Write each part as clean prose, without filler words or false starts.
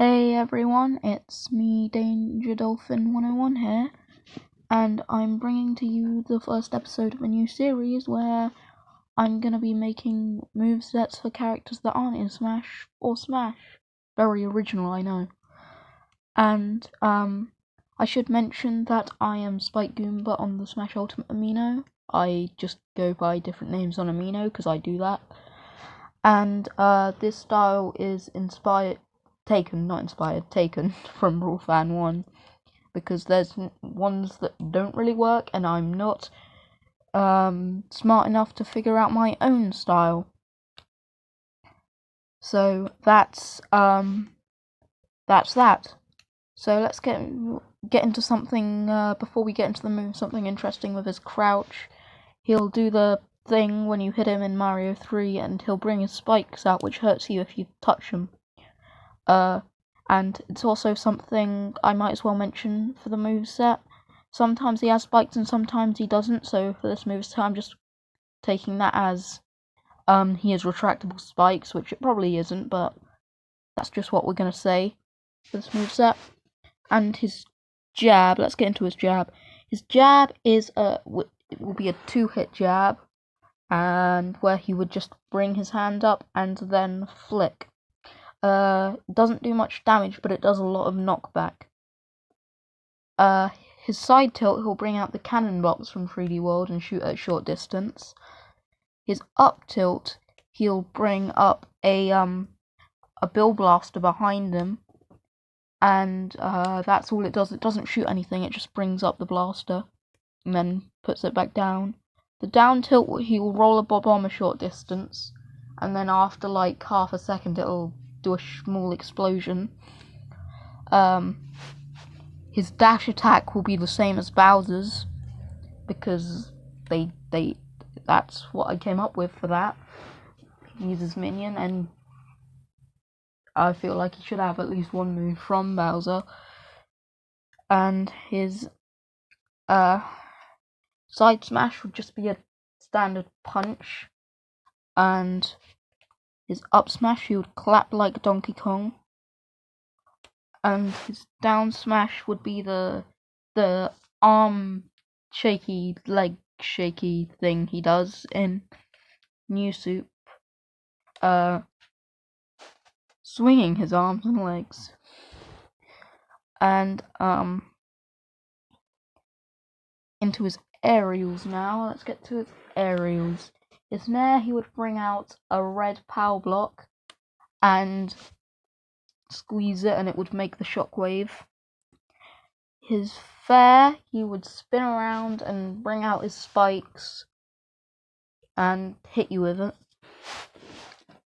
Hey everyone, it's me, Danger Dolphin 101 here, and I'm bringing to you the first episode of a new series where I'm gonna be making movesets for characters that aren't in Smash or Smash. Very original, I know. And I should mention that I am Spike Goomba on the Smash Ultimate Amino. I just go by different names on Amino because I do that. And this style is taken from Rule Fan 1, because there's ones that don't really work, and I'm not smart enough to figure out my own style. So that's that. So let's get into something before we get into the move. Something interesting with his crouch. He'll do the thing when you hit him in Mario 3, and he'll bring his spikes out, which hurts you if you touch him. And it's also something I might as well mention for the moveset. Sometimes he has spikes and sometimes he doesn't, so for this moveset I'm just taking that as he has retractable spikes, which it probably isn't, but that's just what we're gonna say for this moveset. And his jab, let's get into his jab. His jab is will be a 2-hit jab, and where he would just bring his hand up and then flick. Doesn't do much damage, but it does a lot of knockback. His side tilt, he'll bring out the cannon box from 3D World and shoot at short distance. His up tilt, he'll bring up a Bill Blaster behind him, and that's all it does. It doesn't shoot anything, it just brings up the blaster and then puts it back down. The down tilt, he will roll a bomb a short distance, and then after like half a second it'll do a small explosion. His dash attack will be the same as Bowser's, because that's what I came up with for that. He uses Minion, and I feel like he should have at least one move from Bowser. And his side smash would just be a standard punch, and his up smash, he would clap like Donkey Kong, and his down smash would be the arm shaky, leg shaky thing he does in New Soup, swinging his arms and legs. And into his aerials now. Let's get to his aerials. His Nair, he would bring out a red power block and squeeze it, and it would make the shockwave. His Fair, he would spin around and bring out his spikes and hit you with it.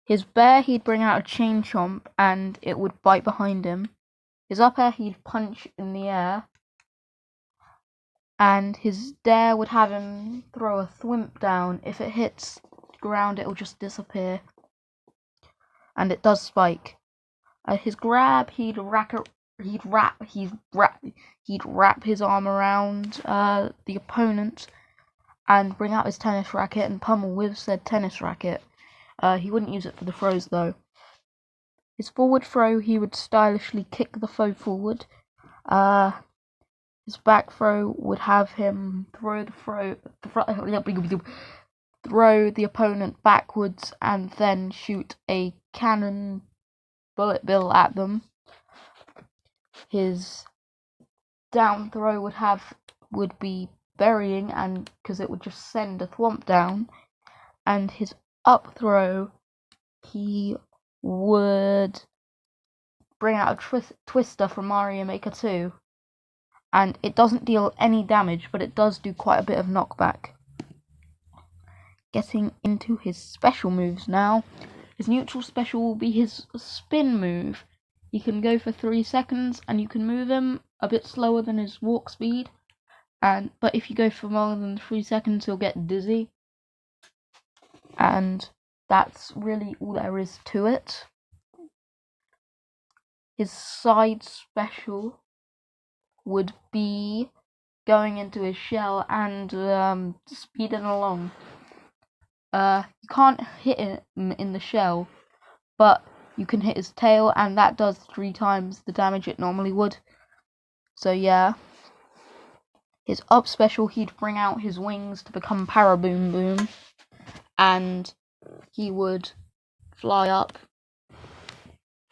His Bear, he'd bring out a chain chomp and it would bite behind him. His up air, he'd punch in the air. And his Dare would have him throw a thwimp down. If it hits ground, it'll just disappear. And it does spike. His Grab, he'd wrap his arm around the opponent and bring out his tennis racket and pummel with said tennis racket. He wouldn't use it for the throws though. His forward throw, he would stylishly kick the foe forward. His back throw would have him throw the opponent backwards and then shoot a cannon bullet bill at them. His down throw would be burying, and because it would just send a thwomp down. And his up throw, he would bring out a twister from Mario Maker 2. And it doesn't deal any damage, but it does do quite a bit of knockback. Getting into his special moves now. His neutral special will be his spin move. He can go for 3 seconds, and you can move him a bit slower than his walk speed. But if you go for more than 3 seconds, he'll get dizzy. And that's really all there is to it. His side special would be going into his shell and speeding along. You can't hit him in the shell, but you can hit his tail, and that does 3 times the damage it normally would. So yeah. His up special, he'd bring out his wings to become Para Boom Boom, and he would fly up.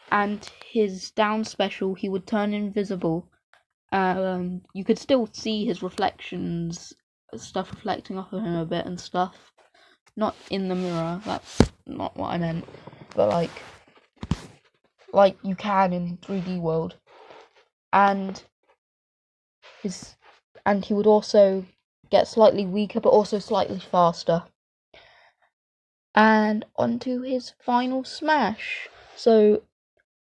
And his down special, he would turn invisible. You could still see his reflections, stuff reflecting off of him a bit and stuff. Not in the mirror, that's not what I meant. But like you can in 3D World. And he would also get slightly weaker, but also slightly faster. And onto his final smash. So,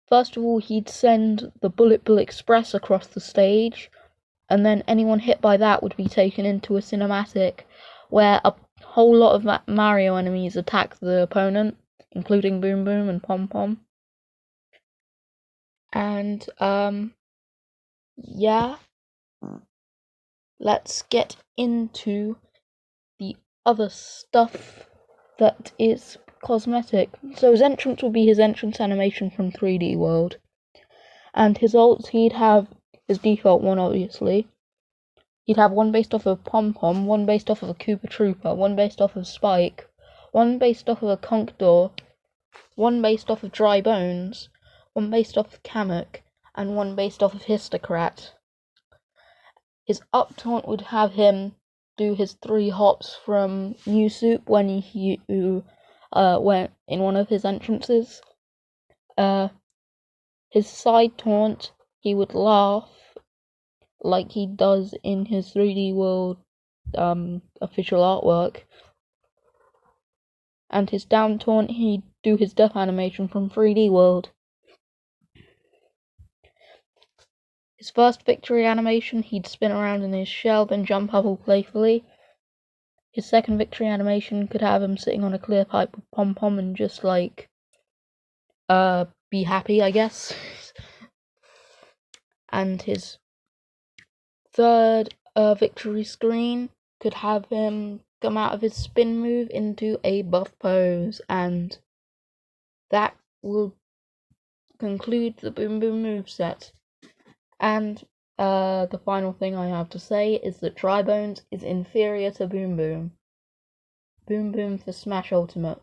first of all, he'd send the Bullet Bill Express across the stage, and then anyone hit by that would be taken into a cinematic where a whole lot of Mario enemies attack the opponent, including Boom Boom and Pom Pom. And, yeah. Let's get into the other stuff that is cosmetic. So his entrance would be his entrance animation from 3D World. And his ults, he'd have his default one, obviously. He'd have one based off of Pom Pom, one based off of a Koopa Trooper, one based off of Spike, one based off of a Conkedor, one based off of Dry Bones, one based off of Kamek, and one based off of Histocrat. His up taunt would have him do his 3 hops from New Soup when he went in one of his entrances. His side taunt, he would laugh like he does in his 3D World official artwork. And his down taunt, he'd do his death animation from 3D World. His first victory animation, he'd spin around in his shell, then jump up all playfully. His second victory animation could have him sitting on a clear pipe with Pom Pom and just be happy, I guess. And his third victory screen could have him come out of his spin move into a buff pose, and that will conclude the Boom Boom moveset. And the final thing I have to say is that Dry Bones is inferior to Boom Boom. Boom Boom for Smash Ultimate.